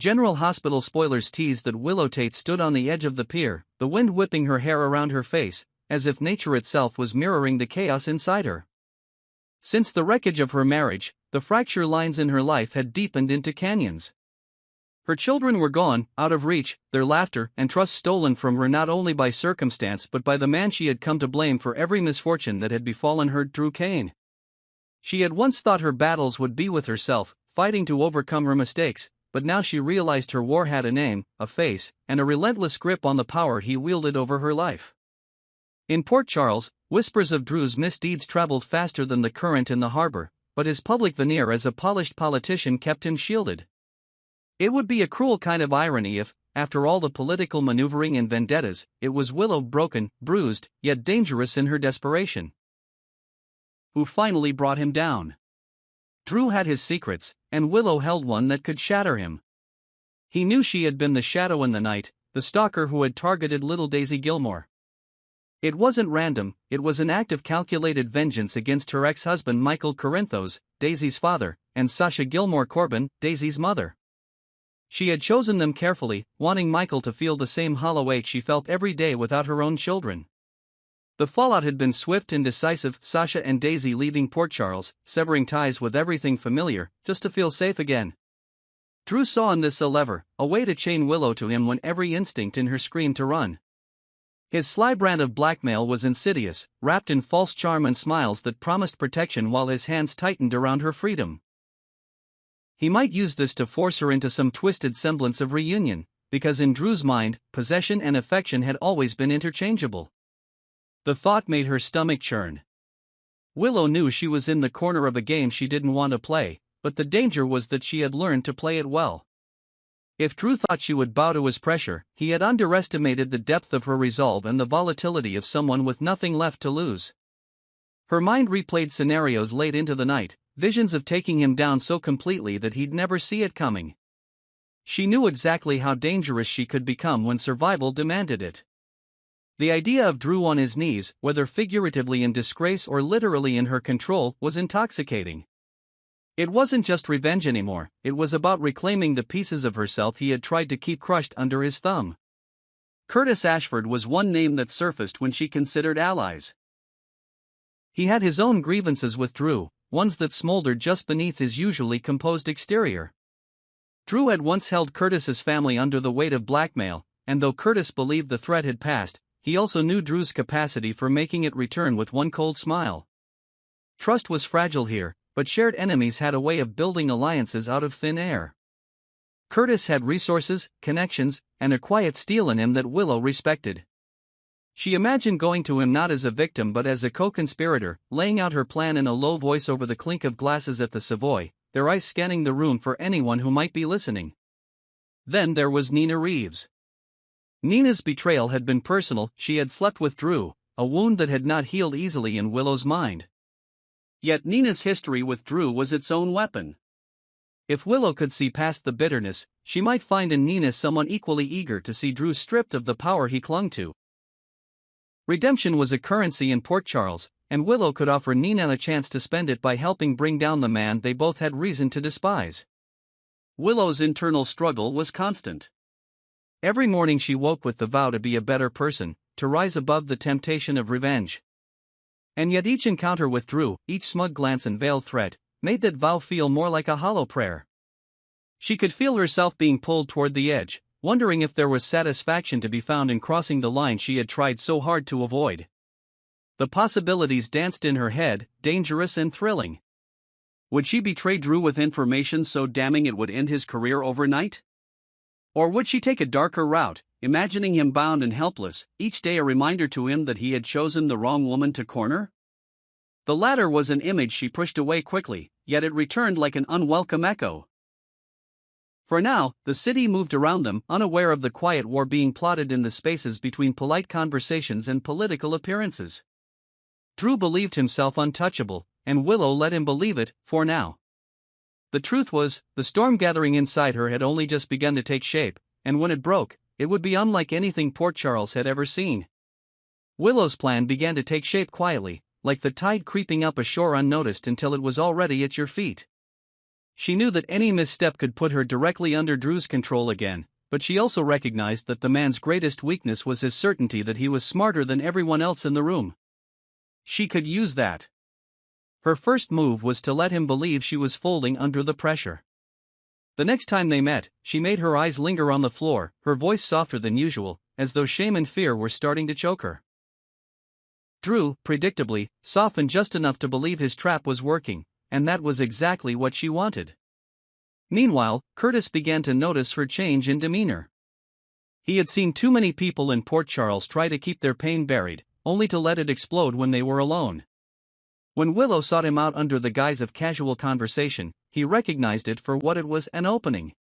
General Hospital spoilers tease that Willow Tate stood on the edge of the pier, the wind whipping her hair around her face, as if nature itself was mirroring the chaos inside her. Since the wreckage of her marriage, the fracture lines in her life had deepened into canyons. Her children were gone, out of reach, their laughter and trust stolen from her not only by circumstance but by the man she had come to blame for every misfortune that had befallen her, Drew Kane. She had once thought her battles would be with herself, fighting to overcome her mistakes, but now she realized her war had a name, a face, and a relentless grip on the power he wielded over her life. In Port Charles, whispers of Drew's misdeeds traveled faster than the current in the harbor, but his public veneer as a polished politician kept him shielded. It would be a cruel kind of irony if, after all the political maneuvering and vendettas, it was Willow, broken, bruised, yet dangerous in her desperation, who finally brought him down. Drew had his secrets, and Willow held one that could shatter him. He knew she had been the shadow in the night, the stalker who had targeted little Daisy Gilmore. It wasn't random, it was an act of calculated vengeance against her ex-husband Michael Corinthos, Daisy's father, and Sasha Gilmore Corbin, Daisy's mother. She had chosen them carefully, wanting Michael to feel the same hollow ache she felt every day without her own children. The fallout had been swift and decisive, Sasha and Daisy leaving Port Charles, severing ties with everything familiar, just to feel safe again. Drew saw in this a lever, a way to chain Willow to him when every instinct in her screamed to run. His sly brand of blackmail was insidious, wrapped in false charm and smiles that promised protection while his hands tightened around her freedom. He might use this to force her into some twisted semblance of reunion, because in Drew's mind, possession and affection had always been interchangeable. The thought made her stomach churn. Willow knew she was in the corner of a game she didn't want to play, but the danger was that she had learned to play it well. If Drew thought she would bow to his pressure, he had underestimated the depth of her resolve and the volatility of someone with nothing left to lose. Her mind replayed scenarios late into the night, visions of taking him down so completely that he'd never see it coming. She knew exactly how dangerous she could become when survival demanded it. The idea of Drew on his knees, whether figuratively in disgrace or literally in her control, was intoxicating. It wasn't just revenge anymore, it was about reclaiming the pieces of herself he had tried to keep crushed under his thumb. Curtis Ashford was one name that surfaced when she considered allies. He had his own grievances with Drew, ones that smoldered just beneath his usually composed exterior. Drew had once held Curtis's family under the weight of blackmail, and though Curtis believed the threat had passed, he also knew Drew's capacity for making it return with one cold smile. Trust was fragile here, but shared enemies had a way of building alliances out of thin air. Curtis had resources, connections, and a quiet steel in him that Willow respected. She imagined going to him not as a victim but as a co-conspirator, laying out her plan in a low voice over the clink of glasses at the Savoy, their eyes scanning the room for anyone who might be listening. Then there was Nina Reeves. Nina's betrayal had been personal, she had slept with Drew, a wound that had not healed easily in Willow's mind. Yet Nina's history with Drew was its own weapon. If Willow could see past the bitterness, she might find in Nina someone equally eager to see Drew stripped of the power he clung to. Redemption was a currency in Port Charles, and Willow could offer Nina a chance to spend it by helping bring down the man they both had reason to despise. Willow's internal struggle was constant. Every morning she woke with the vow to be a better person, to rise above the temptation of revenge. And yet each encounter with Drew, each smug glance and veiled threat, made that vow feel more like a hollow prayer. She could feel herself being pulled toward the edge, wondering if there was satisfaction to be found in crossing the line she had tried so hard to avoid. The possibilities danced in her head, dangerous and thrilling. Would she betray Drew with information so damning it would end his career overnight? Or would she take a darker route, imagining him bound and helpless, each day a reminder to him that he had chosen the wrong woman to corner? The latter was an image she pushed away quickly, yet it returned like an unwelcome echo. For now, the city moved around them, unaware of the quiet war being plotted in the spaces between polite conversations and political appearances. Drew believed himself untouchable, and Willow let him believe it, for now. The truth was, the storm gathering inside her had only just begun to take shape, and when it broke, it would be unlike anything Port Charles had ever seen. Willow's plan began to take shape quietly, like the tide creeping up ashore unnoticed until it was already at your feet. She knew that any misstep could put her directly under Drew's control again, but she also recognized that the man's greatest weakness was his certainty that he was smarter than everyone else in the room. She could use that. Her first move was to let him believe she was folding under the pressure. The next time they met, she made her eyes linger on the floor, her voice softer than usual, as though shame and fear were starting to choke her. Drew, predictably, softened just enough to believe his trap was working, and that was exactly what she wanted. Meanwhile, Curtis began to notice her change in demeanor. He had seen too many people in Port Charles try to keep their pain buried, only to let it explode when they were alone. When Willow sought him out under the guise of casual conversation, he recognized it for what it was, an opening.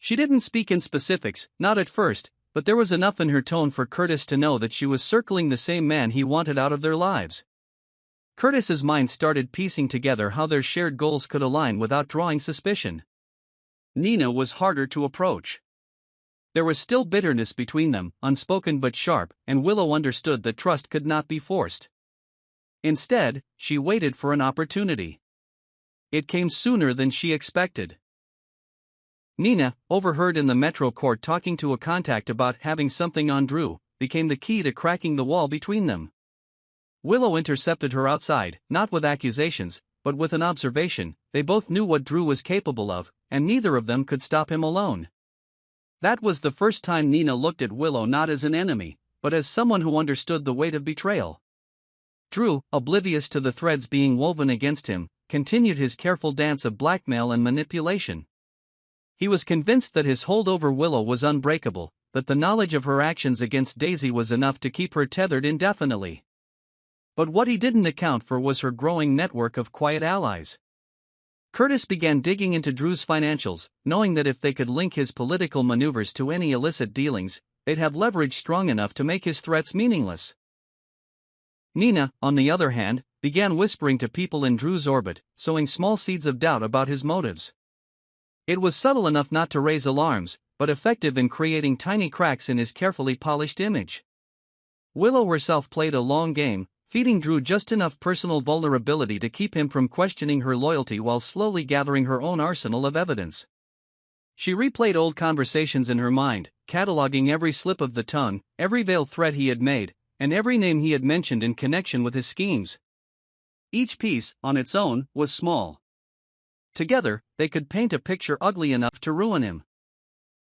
She didn't speak in specifics, not at first, but there was enough in her tone for Curtis to know that she was circling the same man he wanted out of their lives. Curtis's mind started piecing together how their shared goals could align without drawing suspicion. Nina was harder to approach. There was still bitterness between them, unspoken but sharp, and Willow understood that trust could not be forced. Instead, she waited for an opportunity. It came sooner than she expected. Nina, overheard in the Metro court talking to a contact about having something on Drew, became the key to cracking the wall between them. Willow intercepted her outside, not with accusations, but with an observation. They both knew what Drew was capable of, and neither of them could stop him alone. That was the first time Nina looked at Willow not as an enemy, but as someone who understood the weight of betrayal. Drew, oblivious to the threads being woven against him, continued his careful dance of blackmail and manipulation. He was convinced that his hold over Willow was unbreakable, that the knowledge of her actions against Daisy was enough to keep her tethered indefinitely. But what he didn't account for was her growing network of quiet allies. Curtis began digging into Drew's financials, knowing that if they could link his political maneuvers to any illicit dealings, they'd have leverage strong enough to make his threats meaningless. Nina, on the other hand, began whispering to people in Drew's orbit, sowing small seeds of doubt about his motives. It was subtle enough not to raise alarms, but effective in creating tiny cracks in his carefully polished image. Willow herself played a long game, feeding Drew just enough personal vulnerability to keep him from questioning her loyalty while slowly gathering her own arsenal of evidence. She replayed old conversations in her mind, cataloging every slip of the tongue, every veiled threat he had made, and every name he had mentioned in connection with his schemes. Each piece, on its own, was small. Together, they could paint a picture ugly enough to ruin him.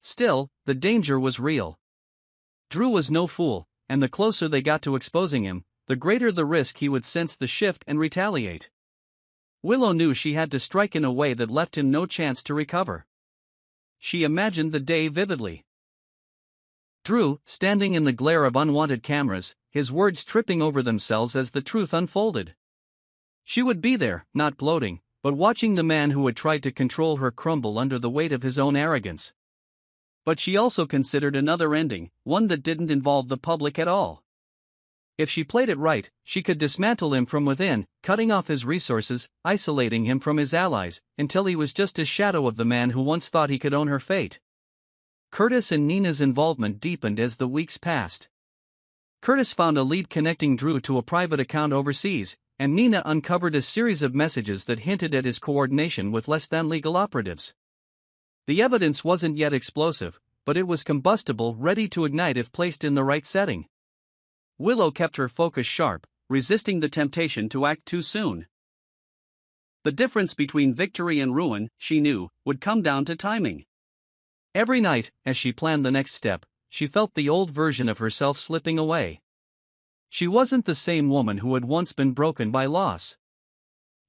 Still, the danger was real. Drew was no fool, and the closer they got to exposing him, the greater the risk he would sense the shift and retaliate. Willow knew she had to strike in a way that left him no chance to recover. She imagined the day vividly. Drew, standing in the glare of unwanted cameras, his words tripping over themselves as the truth unfolded. She would be there, not gloating, but watching the man who had tried to control her crumble under the weight of his own arrogance. But she also considered another ending, one that didn't involve the public at all. If she played it right, she could dismantle him from within, cutting off his resources, isolating him from his allies, until he was just a shadow of the man who once thought he could own her fate. Curtis and Nina's involvement deepened as the weeks passed. Curtis found a lead connecting Drew to a private account overseas, and Nina uncovered a series of messages that hinted at his coordination with less-than-legal operatives. The evidence wasn't yet explosive, but it was combustible, ready to ignite if placed in the right setting. Willow kept her focus sharp, resisting the temptation to act too soon. The difference between victory and ruin, she knew, would come down to timing. Every night, as she planned the next step, she felt the old version of herself slipping away. She wasn't the same woman who had once been broken by loss.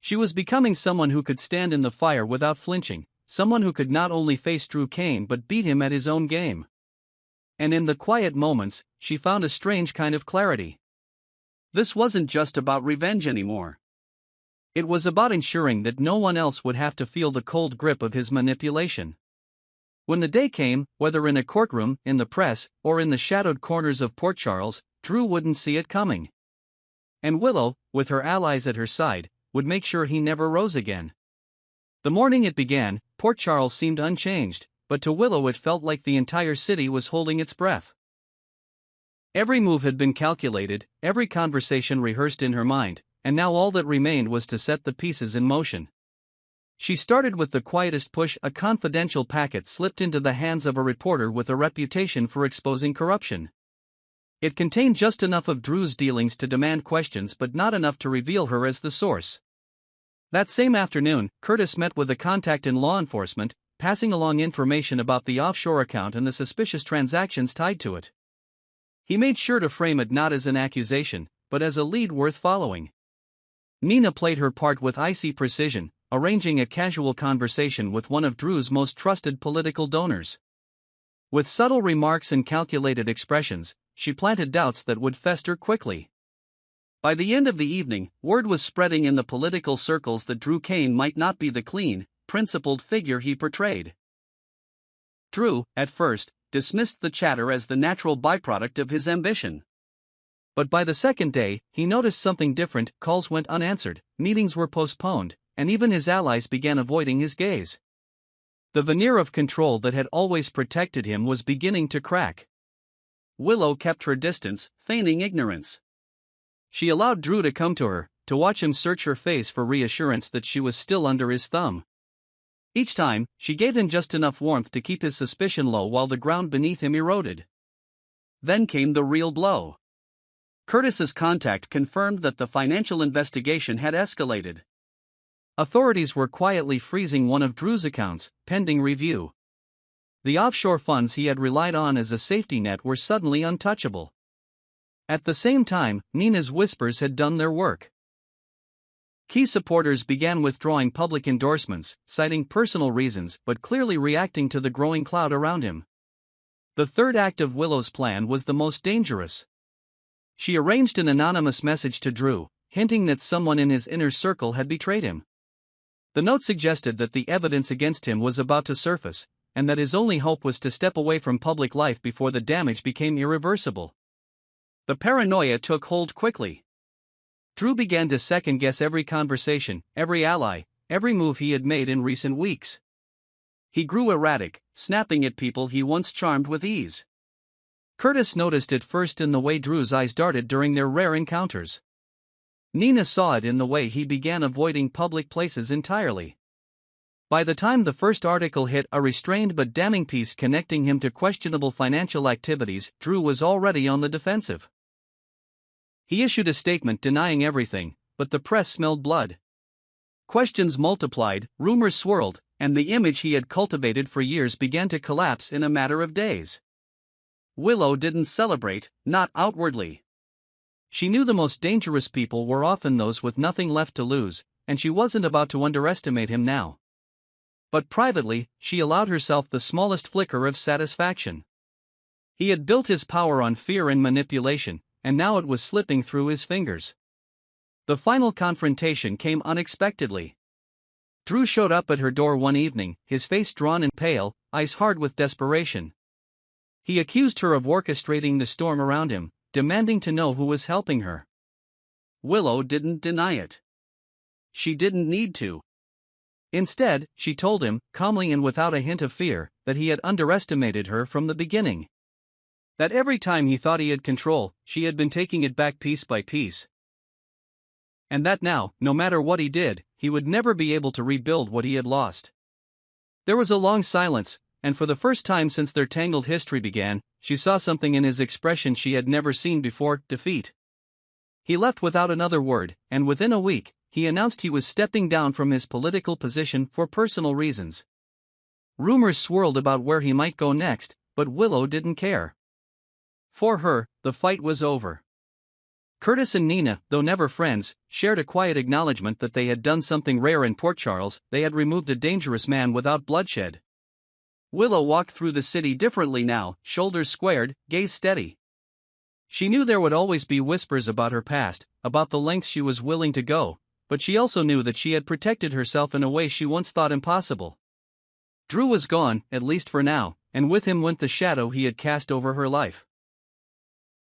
She was becoming someone who could stand in the fire without flinching, someone who could not only face Drew Kane but beat him at his own game. And in the quiet moments, she found a strange kind of clarity. This wasn't just about revenge anymore. It was about ensuring that no one else would have to feel the cold grip of his manipulation. When the day came, whether in a courtroom, in the press, or in the shadowed corners of Port Charles, Drew wouldn't see it coming. And Willow, with her allies at her side, would make sure he never rose again. The morning it began, Port Charles seemed unchanged, but to Willow it felt like the entire city was holding its breath. Every move had been calculated, every conversation rehearsed in her mind, and now all that remained was to set the pieces in motion. She started with the quietest push. A confidential packet slipped into the hands of a reporter with a reputation for exposing corruption. It contained just enough of Drew's dealings to demand questions but not enough to reveal her as the source. That same afternoon, Curtis met with a contact in law enforcement, passing along information about the offshore account and the suspicious transactions tied to it. He made sure to frame it not as an accusation, but as a lead worth following. Nina played her part with icy precision, arranging a casual conversation with one of Drew's most trusted political donors. With subtle remarks and calculated expressions, she planted doubts that would fester quickly. By the end of the evening, word was spreading in the political circles that Drew Kane might not be the clean, principled figure he portrayed. Drew, at first, dismissed the chatter as the natural byproduct of his ambition. But by the second day, he noticed something different. Calls went unanswered, meetings were postponed, and even his allies began avoiding his gaze. The veneer of control that had always protected him was beginning to crack. Willow kept her distance, feigning ignorance. She allowed Drew to come to her, to watch him search her face for reassurance that she was still under his thumb. Each time, she gave him just enough warmth to keep his suspicion low while the ground beneath him eroded. Then came the real blow. Curtis's contact confirmed that the financial investigation had escalated. Authorities were quietly freezing one of Drew's accounts, pending review. The offshore funds he had relied on as a safety net were suddenly untouchable. At the same time, Nina's whispers had done their work. Key supporters began withdrawing public endorsements, citing personal reasons but clearly reacting to the growing cloud around him. The third act of Willow's plan was the most dangerous. She arranged an anonymous message to Drew, hinting that someone in his inner circle had betrayed him. The note suggested that the evidence against him was about to surface, and that his only hope was to step away from public life before the damage became irreversible. The paranoia took hold quickly. Drew began to second-guess every conversation, every ally, every move he had made in recent weeks. He grew erratic, snapping at people he once charmed with ease. Curtis noticed it first in the way Drew's eyes darted during their rare encounters. Nina saw it in the way he began avoiding public places entirely. By the time the first article hit, a restrained but damning piece connecting him to questionable financial activities, Drew was already on the defensive. He issued a statement denying everything, but the press smelled blood. Questions multiplied, rumors swirled, and the image he had cultivated for years began to collapse in a matter of days. Willow didn't celebrate, not outwardly. She knew the most dangerous people were often those with nothing left to lose, and she wasn't about to underestimate him now. But privately, she allowed herself the smallest flicker of satisfaction. He had built his power on fear and manipulation, and now it was slipping through his fingers. The final confrontation came unexpectedly. Drew showed up at her door one evening, his face drawn and pale, eyes hard with desperation. He accused her of orchestrating the storm around him, demanding to know who was helping her. Willow didn't deny it. She didn't need to. Instead, she told him, calmly and without a hint of fear, that he had underestimated her from the beginning. That every time he thought he had control, she had been taking it back piece by piece. And that now, no matter what he did, he would never be able to rebuild what he had lost. There was a long silence, and for the first time since their tangled history began, she saw something in his expression she had never seen before: defeat. He left without another word, and within a week, he announced he was stepping down from his political position for personal reasons. Rumors swirled about where he might go next, but Willow didn't care. For her, the fight was over. Curtis and Nina, though never friends, shared a quiet acknowledgement that they had done something rare in Port Charles. They had removed a dangerous man without bloodshed. Willow walked through the city differently now, shoulders squared, gaze steady. She knew there would always be whispers about her past, about the lengths she was willing to go, but she also knew that she had protected herself in a way she once thought impossible. Drew was gone, at least for now, and with him went the shadow he had cast over her life.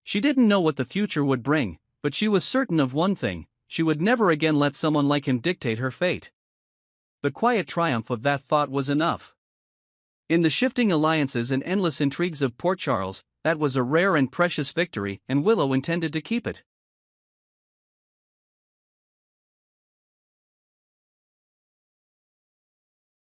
She didn't know what the future would bring, but she was certain of one thing: she would never again let someone like him dictate her fate. The quiet triumph of that thought was enough. In the shifting alliances and endless intrigues of Port Charles, that was a rare and precious victory, and Willow intended to keep it.